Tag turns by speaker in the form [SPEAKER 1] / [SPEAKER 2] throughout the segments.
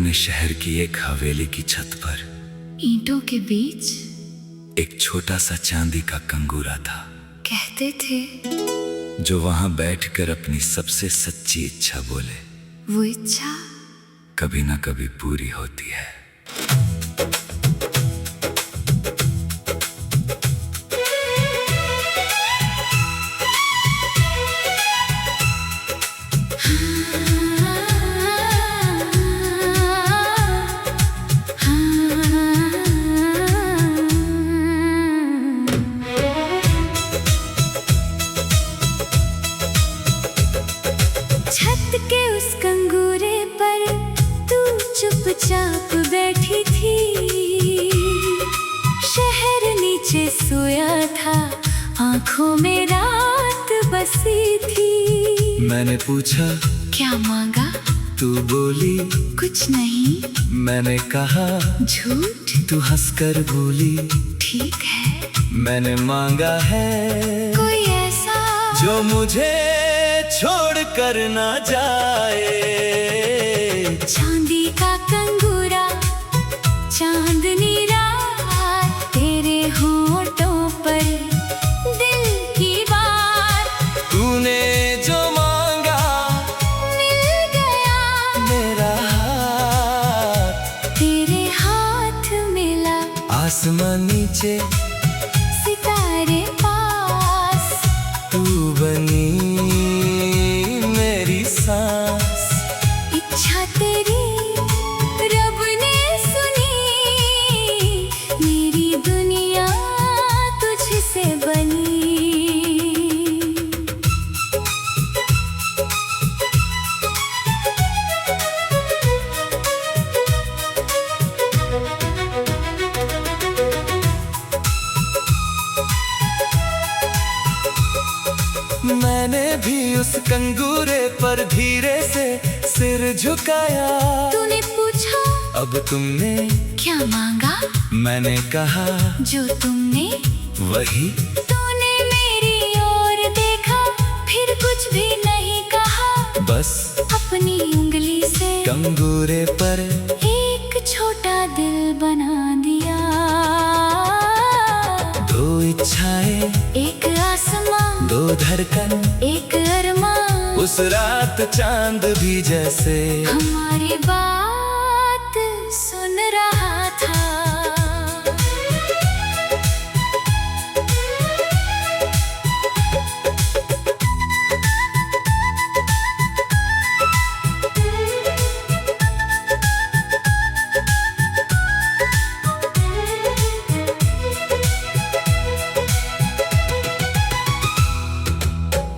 [SPEAKER 1] अपने शहर की एक हवेली की छत पर
[SPEAKER 2] ईंटों के बीच
[SPEAKER 1] एक छोटा सा चांदी का कंगूरा था।
[SPEAKER 2] कहते थे
[SPEAKER 1] जो वहां बैठकर अपनी सबसे सच्ची इच्छा बोले,
[SPEAKER 2] वो इच्छा
[SPEAKER 1] कभी ना कभी पूरी होती है।
[SPEAKER 2] छत के उस कंगूरे पर तू चुपचाप बैठी थी। शहर नीचे सोया था, आंखों में रात बसी थी।
[SPEAKER 1] मैंने पूछा
[SPEAKER 2] क्या मांगा?
[SPEAKER 1] तू बोली
[SPEAKER 2] कुछ नहीं।
[SPEAKER 1] मैंने कहा
[SPEAKER 2] झूठ?
[SPEAKER 1] तू हंसकर बोली
[SPEAKER 2] ठीक है।
[SPEAKER 1] मैंने मांगा है
[SPEAKER 2] कोई ऐसा
[SPEAKER 1] जो मुझे छोड़ कर ना जाए।
[SPEAKER 2] चांदी का कंगूरा, चांदनी रात, तेरे होठों पर दिल की बात।
[SPEAKER 1] तूने जो मांगा
[SPEAKER 2] मिल गया,
[SPEAKER 1] मेरा हाथ
[SPEAKER 2] तेरे हाथ मिला।
[SPEAKER 1] आसमां नीचे
[SPEAKER 2] सितारे पास,
[SPEAKER 1] तू बनी मेरी सांस।
[SPEAKER 2] इच्छा तेरी रब ने सुनी, मेरी दुनिया तुझसे बनी।
[SPEAKER 1] मैंने भी उस कंगूरे पर धीरे से सिर झुकाया।
[SPEAKER 2] तूने पूछा
[SPEAKER 1] अब तुमने
[SPEAKER 2] क्या मांगा?
[SPEAKER 1] मैंने कहा
[SPEAKER 2] जो तुमने
[SPEAKER 1] वही।
[SPEAKER 2] तूने मेरी ओर देखा, फिर कुछ भी नहीं कहा।
[SPEAKER 1] बस
[SPEAKER 2] अपनी उंगली से
[SPEAKER 1] कंगूरे पर
[SPEAKER 2] एक छोटा दिल बना दिया।
[SPEAKER 1] दो इच्छाएं,
[SPEAKER 2] एक आसमां,
[SPEAKER 1] दो धड़कन,
[SPEAKER 2] एक अरमान।
[SPEAKER 1] उस रात चांद भी जैसे
[SPEAKER 2] हमारी बात सुन रहा था।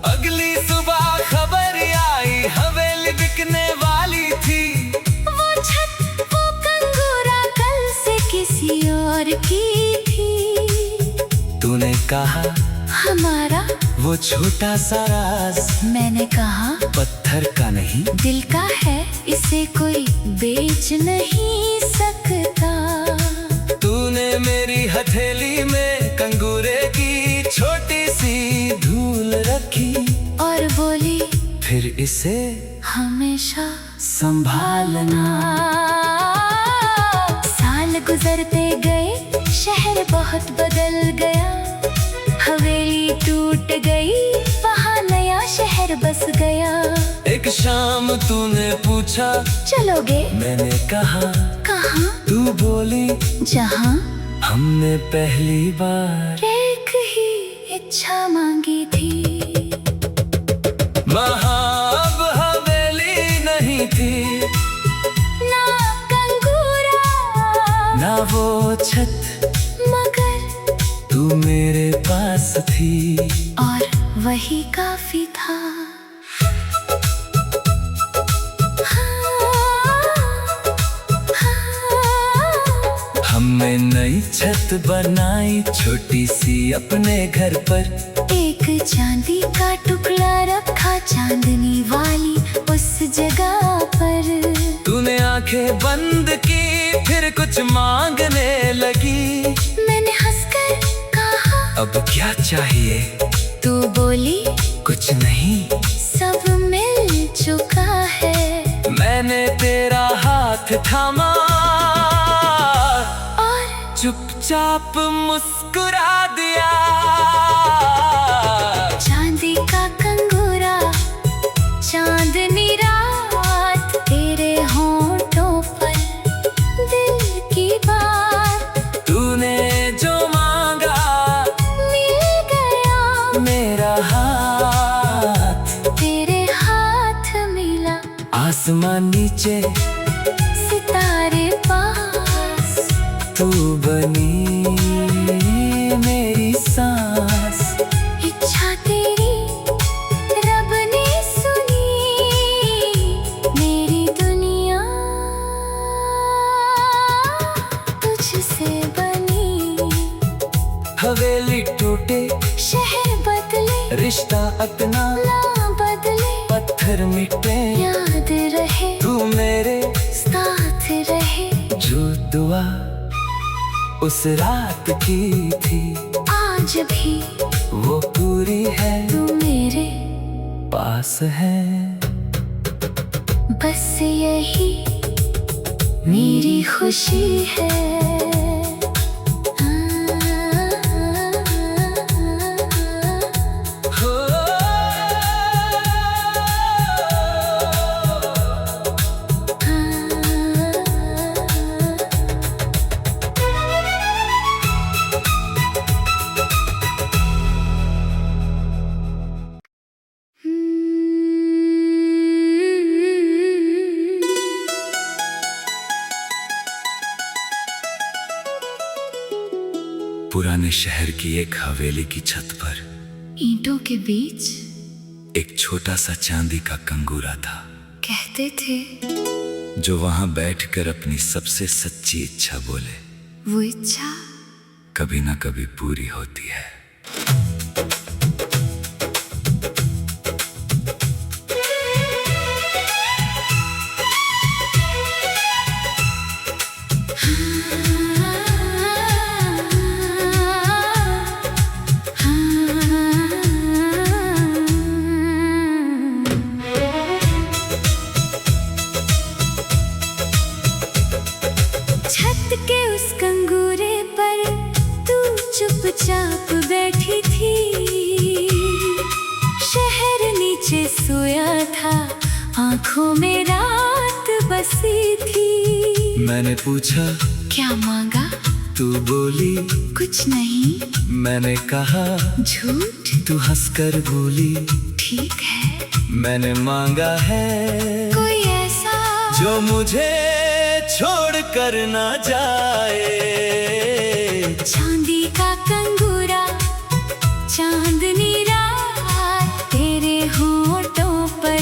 [SPEAKER 1] अगली सुबह खबर आई, हवेली बिकने वाली थी।
[SPEAKER 2] वो छत, वो कंगूरा कल से किसी और की थी।
[SPEAKER 1] तूने कहा
[SPEAKER 2] हमारा
[SPEAKER 1] वो छोटा सा राज
[SPEAKER 2] मैंने कहा
[SPEAKER 1] पत्थर का नहीं,
[SPEAKER 2] दिल का है, इसे कोई बेच नहीं सकता।
[SPEAKER 1] तूने मेरी हथेली में कंगूरे की छोटी सी धूल रखी
[SPEAKER 2] और बोली
[SPEAKER 1] फिर इसे
[SPEAKER 2] हमेशा
[SPEAKER 1] संभालना।
[SPEAKER 2] साल गुजरते गए, शहर बहुत बदल गया। हवेली टूट गई, वहाँ नया शहर बस गया।
[SPEAKER 1] एक शाम तूने पूछा
[SPEAKER 2] चलोगे?
[SPEAKER 1] मैंने कहा
[SPEAKER 2] कहाँ?
[SPEAKER 1] तू बोली
[SPEAKER 2] जहाँ
[SPEAKER 1] हमने पहली बार
[SPEAKER 2] एक ही इच्छा मांगी थी।
[SPEAKER 1] वहाँ अब हवेली नहीं थी,
[SPEAKER 2] ना कंगूरा,
[SPEAKER 1] ना वो छत,
[SPEAKER 2] मगर
[SPEAKER 1] तू मेरे पास थी।
[SPEAKER 2] और वही काफी था।
[SPEAKER 1] हमने नई छत बनाई छोटी सी अपने घर पर।
[SPEAKER 2] एक चांदी का टुकड़ा रखा चांदनी वाली उस जगह पर।
[SPEAKER 1] तूने आंखें बंद की, फिर कुछ मांगने लगी।
[SPEAKER 2] मैंने हंसकर कहा
[SPEAKER 1] अब क्या चाहिए?
[SPEAKER 2] तू बोली
[SPEAKER 1] कुछ नहीं,
[SPEAKER 2] सब मिल चुका है।
[SPEAKER 1] मैंने तेरा हाथ था थामा
[SPEAKER 2] और
[SPEAKER 1] चुपचाप मुस्कुरा दिया।
[SPEAKER 2] चांदी का कंगूरा, चांदनी रात, तेरे होंठों पर दिल की बात।
[SPEAKER 1] तूने जो मांगा
[SPEAKER 2] मिल गया,
[SPEAKER 1] मेरा हाथ
[SPEAKER 2] तेरे हाथ मिला।
[SPEAKER 1] आसमान नीचे
[SPEAKER 2] सितारे पास,
[SPEAKER 1] तू बनी मेरी सांस।
[SPEAKER 2] इच्छा तेरी रब ने सुनी, मेरी दुनिया तुझसे बनी।
[SPEAKER 1] हवेली टूटे,
[SPEAKER 2] शहर बदले,
[SPEAKER 1] रिश्ता अपना
[SPEAKER 2] ना बदले,
[SPEAKER 1] पत्थर मिटे,
[SPEAKER 2] याद रहे
[SPEAKER 1] तू मेरे
[SPEAKER 2] साथ रहे।
[SPEAKER 1] जो दुआ उस रात की थी,
[SPEAKER 2] आज भी
[SPEAKER 1] वो पूरी है,
[SPEAKER 2] तू मेरे
[SPEAKER 1] पास है।
[SPEAKER 2] बस यही मेरी खुशी है।
[SPEAKER 1] हो पुराने शहर की एक हवेली की छत पर
[SPEAKER 2] ईंटों के बीच
[SPEAKER 1] एक छोटा सा चांदी का कंगूरा था,
[SPEAKER 2] कहते थे
[SPEAKER 1] जो वहां बैठकर अपनी सबसे सच्ची इच्छा बोले,
[SPEAKER 2] वो इच्छा
[SPEAKER 1] कभी ना कभी पूरी होती है।
[SPEAKER 2] छत के उस कंगूरे पर तू चुपचाप बैठी थी। शहर नीचे सोया था, आंखों में रात बसी थी।
[SPEAKER 1] मैंने पूछा
[SPEAKER 2] क्या मांगा,
[SPEAKER 1] तू बोली
[SPEAKER 2] कुछ नहीं।
[SPEAKER 1] मैंने कहा
[SPEAKER 2] झूठ,
[SPEAKER 1] तू हंसकर बोली
[SPEAKER 2] ठीक है।
[SPEAKER 1] मैंने मांगा है
[SPEAKER 2] कोई ऐसा
[SPEAKER 1] जो मुझे छोड़ कर ना जाए।
[SPEAKER 2] चांदी का कंगूरा, चांदनी रात, तेरे होंठों पर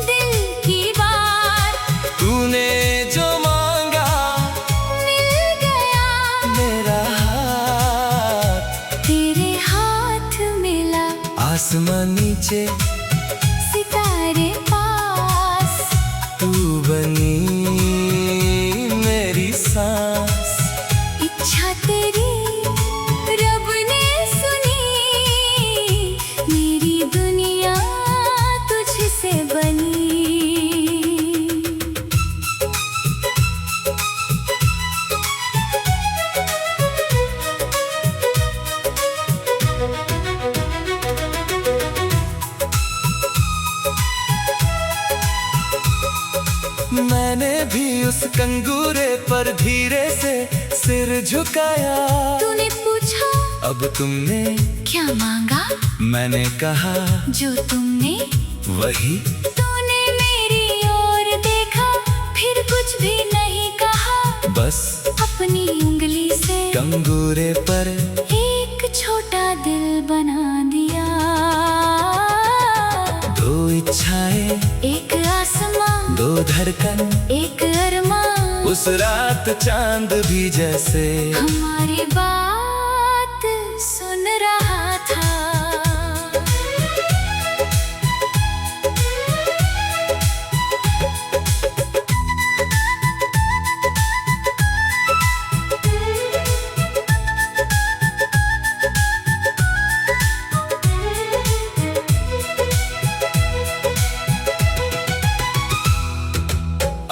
[SPEAKER 2] दिल की बात।
[SPEAKER 1] तूने जो मांगा
[SPEAKER 2] मिल गया,
[SPEAKER 1] मेरा हाथ
[SPEAKER 2] तेरे हाथ मिला।
[SPEAKER 1] आसमान नीचे
[SPEAKER 2] सितारे पास,
[SPEAKER 1] तू बनी मेरी सांस।
[SPEAKER 2] इच्छा तेरी रब ने सुनी, मेरी दुनिया तुझसे बनी।
[SPEAKER 1] मैंने भी उस कंगूरे पर धीरे से सिर झुकाया।
[SPEAKER 2] तूने पूछा
[SPEAKER 1] अब तुमने
[SPEAKER 2] क्या मांगा,
[SPEAKER 1] मैंने कहा
[SPEAKER 2] जो तुमने।
[SPEAKER 1] वही
[SPEAKER 2] तूने मेरी ओर देखा, फिर कुछ भी नहीं कहा।
[SPEAKER 1] बस
[SPEAKER 2] अपनी उंगली से
[SPEAKER 1] कंगूरे पर
[SPEAKER 2] एक छोटा दिल बना दिया।
[SPEAKER 1] दो इच्छाएं,
[SPEAKER 2] एक आसमां,
[SPEAKER 1] दो धड़कन,
[SPEAKER 2] एक अरमान।
[SPEAKER 1] उस रात चांद भी जैसे
[SPEAKER 2] हमारी बात सुन रहा था।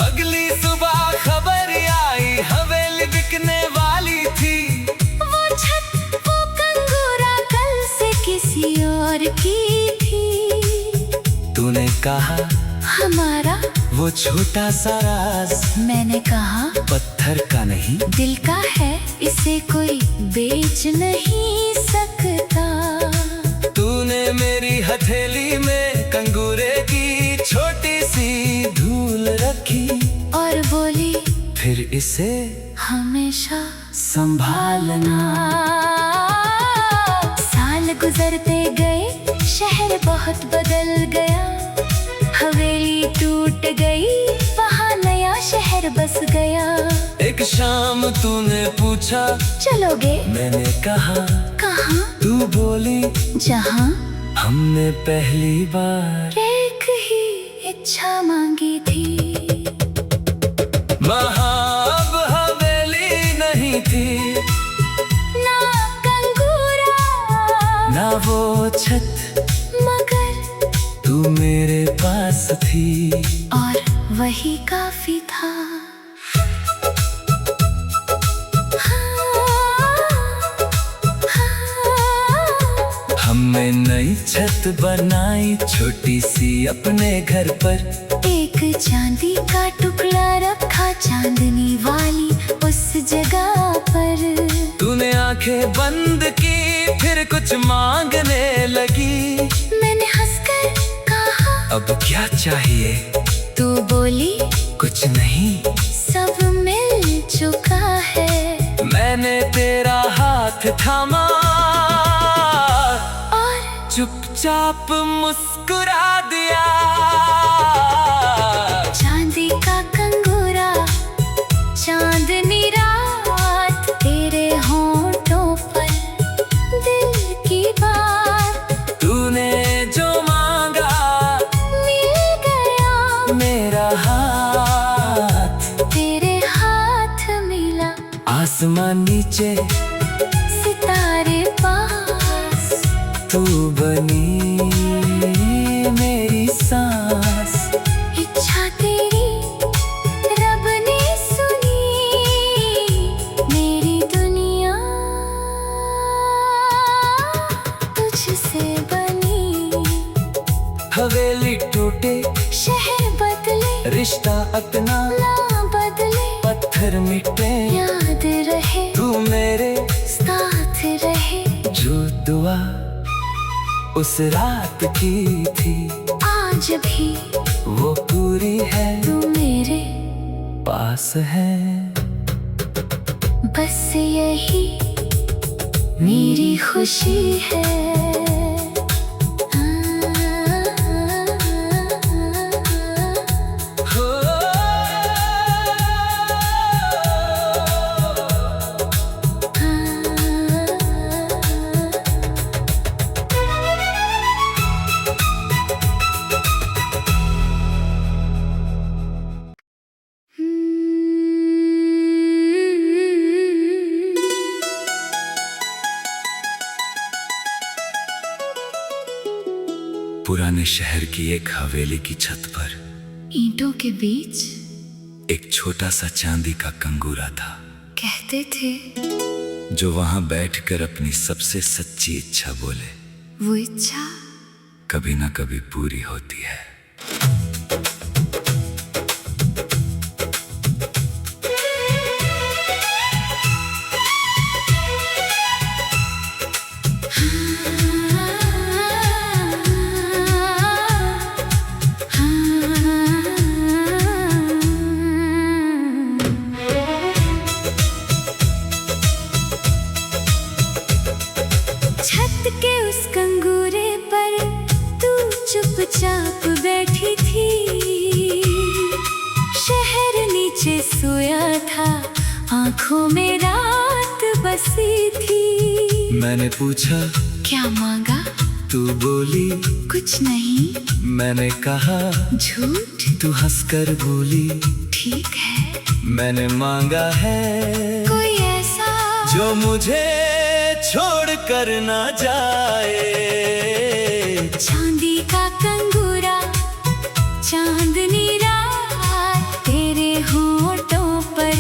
[SPEAKER 1] अगली सुबह कहा
[SPEAKER 2] हमारा
[SPEAKER 1] वो छोटा सा राज
[SPEAKER 2] मैंने कहा
[SPEAKER 1] पत्थर का नहीं
[SPEAKER 2] दिल का है, इसे कोई बेच नहीं सकता।
[SPEAKER 1] तूने मेरी हथेली में कंगूरे की छोटी सी धूल रखी
[SPEAKER 2] और बोली
[SPEAKER 1] फिर इसे
[SPEAKER 2] हमेशा
[SPEAKER 1] संभालना।
[SPEAKER 2] साल गुजरते गए, शहर बहुत बदल गया। हवेली टूट गई, वहाँ नया शहर बस गया।
[SPEAKER 1] एक शाम तूने पूछा
[SPEAKER 2] चलोगे?
[SPEAKER 1] मैंने कहा
[SPEAKER 2] कहाँ?
[SPEAKER 1] तू बोली
[SPEAKER 2] जहाँ
[SPEAKER 1] हमने पहली बार
[SPEAKER 2] एक ही इच्छा मांगी थी।
[SPEAKER 1] वहाँ अब हवेली नहीं थी,
[SPEAKER 2] ना कंगूरा
[SPEAKER 1] ना वो छत,
[SPEAKER 2] मगर
[SPEAKER 1] तू मेरे पास थी
[SPEAKER 2] और वही काफी था।
[SPEAKER 1] हमने नई छत बनाई छोटी सी अपने घर पर।
[SPEAKER 2] एक चांदी का टुकड़ा रखा चांदनी वाली उस जगह पर।
[SPEAKER 1] तूने आंखें बंद की फिर कुछ मांगने लगी।
[SPEAKER 2] मैंने हंसकर कहा
[SPEAKER 1] अब क्या चाहिए?
[SPEAKER 2] तू बोली
[SPEAKER 1] कुछ नहीं,
[SPEAKER 2] सब मिल चुका है।
[SPEAKER 1] मैंने तेरा हाथ थामा
[SPEAKER 2] और
[SPEAKER 1] चुपचाप मुस्कुरा दिया।
[SPEAKER 2] चांदी का कंगूरा, चांदनी रात, तेरे होंठों पर दिल की बात।
[SPEAKER 1] तूने जो मांगा
[SPEAKER 2] मिल गया,
[SPEAKER 1] मेरा हाथ
[SPEAKER 2] तेरे हाथ मिला।
[SPEAKER 1] आसमान नीचे
[SPEAKER 2] सितारे पास,
[SPEAKER 1] तू बनी मेरी सांस।
[SPEAKER 2] इच्छा तेरी रब ने सुनी, मेरी दुनिया तुझसे बनी।
[SPEAKER 1] हवेली टूटे,
[SPEAKER 2] शहर बदले,
[SPEAKER 1] रिश्ता अपना
[SPEAKER 2] ना बदले,
[SPEAKER 1] पत्थर मिटे,
[SPEAKER 2] याद रहे
[SPEAKER 1] तू मेरे
[SPEAKER 2] साथ रहे।
[SPEAKER 1] जो दुआ उस रात की थी
[SPEAKER 2] आज भी
[SPEAKER 1] वो पूरी है,
[SPEAKER 2] तू मेरे
[SPEAKER 1] पास है।
[SPEAKER 2] बस यही मेरी खुशी है।
[SPEAKER 1] हो पुराने शहर की एक हवेली की छत पर
[SPEAKER 2] ईंटों के बीच
[SPEAKER 1] एक छोटा सा चांदी का कंगूरा था,
[SPEAKER 2] कहते थे
[SPEAKER 1] जो वहां बैठकर अपनी सबसे सच्ची इच्छा बोले
[SPEAKER 2] वो इच्छा
[SPEAKER 1] कभी ना कभी पूरी होती है।
[SPEAKER 2] छत के उस कंगूरे पर तू चुपचाप बैठी थी। शहर नीचे सोया था, आंखों में रात बसी थी।
[SPEAKER 1] मैंने पूछा
[SPEAKER 2] क्या मांगा?
[SPEAKER 1] तू बोली
[SPEAKER 2] कुछ नहीं।
[SPEAKER 1] मैंने कहा
[SPEAKER 2] झूठ?
[SPEAKER 1] तू हंसकर बोली
[SPEAKER 2] ठीक है।
[SPEAKER 1] मैंने मांगा है
[SPEAKER 2] कोई ऐसा
[SPEAKER 1] जो मुझे छोड़ कर ना जाए।
[SPEAKER 2] चांदी का कंगूरा, चांदनी रात, तेरे होंठों पर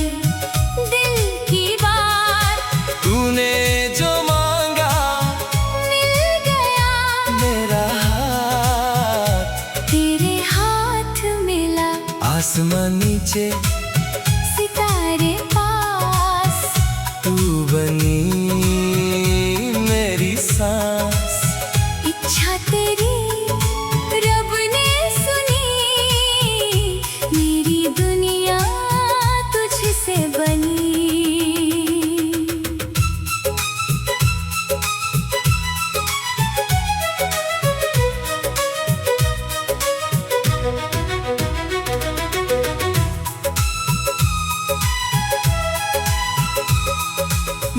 [SPEAKER 2] दिल की बात।
[SPEAKER 1] तूने जो मांगा
[SPEAKER 2] मिल गया,
[SPEAKER 1] मेरा हाथ
[SPEAKER 2] तेरे
[SPEAKER 1] आसमां नीचे
[SPEAKER 2] सितारे पास,
[SPEAKER 1] तू बनी मेरी सांस।
[SPEAKER 2] इच्छा तेरी रब ने सुनी, मेरी दुनिया तुझसे बनी।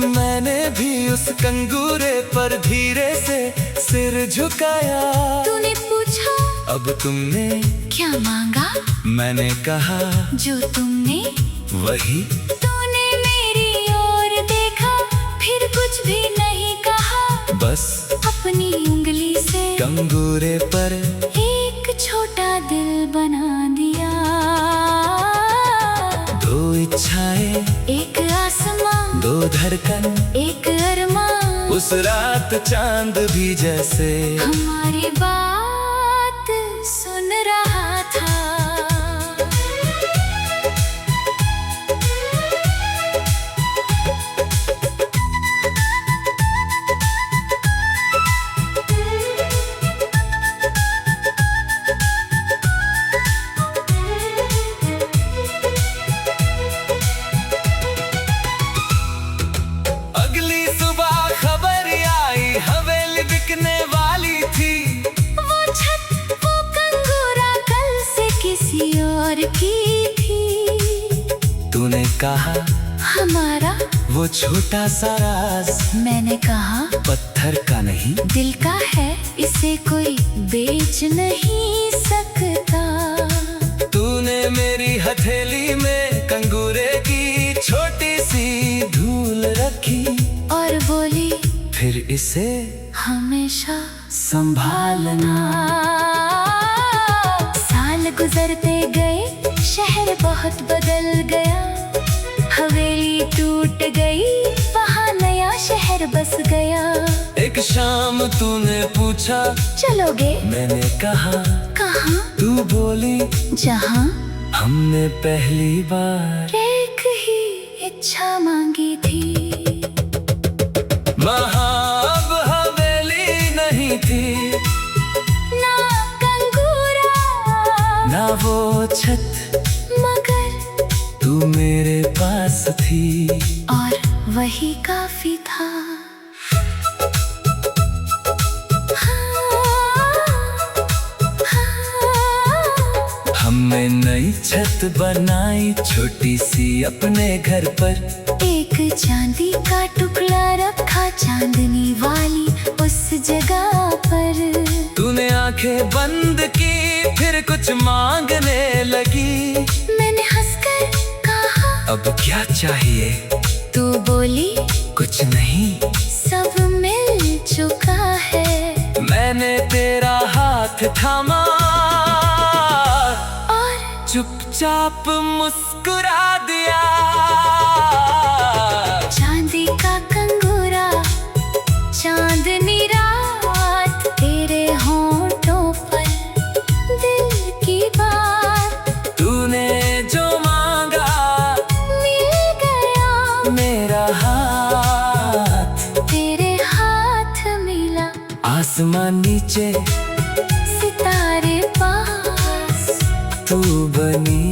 [SPEAKER 1] मैंने भी उस कंगूरे पर धीरे से सिर झुकाया।
[SPEAKER 2] तूने पूछा
[SPEAKER 1] अब तुमने
[SPEAKER 2] क्या मांगा,
[SPEAKER 1] मैंने कहा
[SPEAKER 2] जो तुमने।
[SPEAKER 1] वही।
[SPEAKER 2] तूने मेरी ओर देखा, फिर कुछ भी नहीं कहा,
[SPEAKER 1] बस
[SPEAKER 2] अपनी उंगली से
[SPEAKER 1] कंगूरे पर
[SPEAKER 2] एक छोटा दिल बना दिया।
[SPEAKER 1] दो इच्छाएं,
[SPEAKER 2] एक आसमां,
[SPEAKER 1] दो धड़कन,
[SPEAKER 2] एक अरमान।
[SPEAKER 1] उस रात चांद भी जैसे
[SPEAKER 2] हमारी बात सुन रहा था।
[SPEAKER 1] अगली सुबह खबर आई, हवेली बिकने वाली थी।
[SPEAKER 2] वो छत, वो कंगूरा कल से किसी और की थी।
[SPEAKER 1] तूने कहा
[SPEAKER 2] हमारा
[SPEAKER 1] वो छोटा सा राज
[SPEAKER 2] मैंने कहा
[SPEAKER 1] पत्थर का नहीं,
[SPEAKER 2] दिल का है, इसे कोई बेच नहीं सकता।
[SPEAKER 1] तूने मेरी हथेली में कंगूरे की छोटी सी धूल रखी
[SPEAKER 2] और बोली
[SPEAKER 1] फिर इसे
[SPEAKER 2] हमेशा
[SPEAKER 1] संभालना।
[SPEAKER 2] साल गुजरते गए, शहर बहुत बदल गया। हवेली टूट गई, वहाँ नया शहर बस गया।
[SPEAKER 1] एक शाम तूने पूछा
[SPEAKER 2] चलोगे,
[SPEAKER 1] मैंने कहा
[SPEAKER 2] कहाँ,
[SPEAKER 1] तू बोली
[SPEAKER 2] जहाँ।
[SPEAKER 1] हमने पहली बार
[SPEAKER 2] एक ही इच्छा मांगी थी।
[SPEAKER 1] वहाँ अब हवेली नहीं थी,
[SPEAKER 2] ना कंगूरा,
[SPEAKER 1] ना वो छत,
[SPEAKER 2] मगर
[SPEAKER 1] तू मेरे पास थी।
[SPEAKER 2] और वही काफी था।
[SPEAKER 1] हमने नई छत बनाई छोटी सी अपने घर पर।
[SPEAKER 2] एक चांदी का टुकड़ा रखा चांदनी वाली उस जगह पर।
[SPEAKER 1] तूने आंखें बंद की, फिर कुछ मांगने लगी।
[SPEAKER 2] मैंने हंसकर कहा
[SPEAKER 1] अब क्या चाहिए?
[SPEAKER 2] तू बोली
[SPEAKER 1] कुछ नहीं,
[SPEAKER 2] सब मिल चुका है।
[SPEAKER 1] मैंने तेरा हाथ थामा
[SPEAKER 2] और
[SPEAKER 1] चुपचाप मुस्कुरा दिया।
[SPEAKER 2] चांदी का कंगूरा, चांदनी रात, तेरे होंठों पर दिल की बात।
[SPEAKER 1] तूने जो मांगा
[SPEAKER 2] मिल गया,
[SPEAKER 1] मेरा हाथ
[SPEAKER 2] तेरे हाथ मिला।
[SPEAKER 1] आसमां नीचे
[SPEAKER 2] सितारे पास,
[SPEAKER 1] तू बनी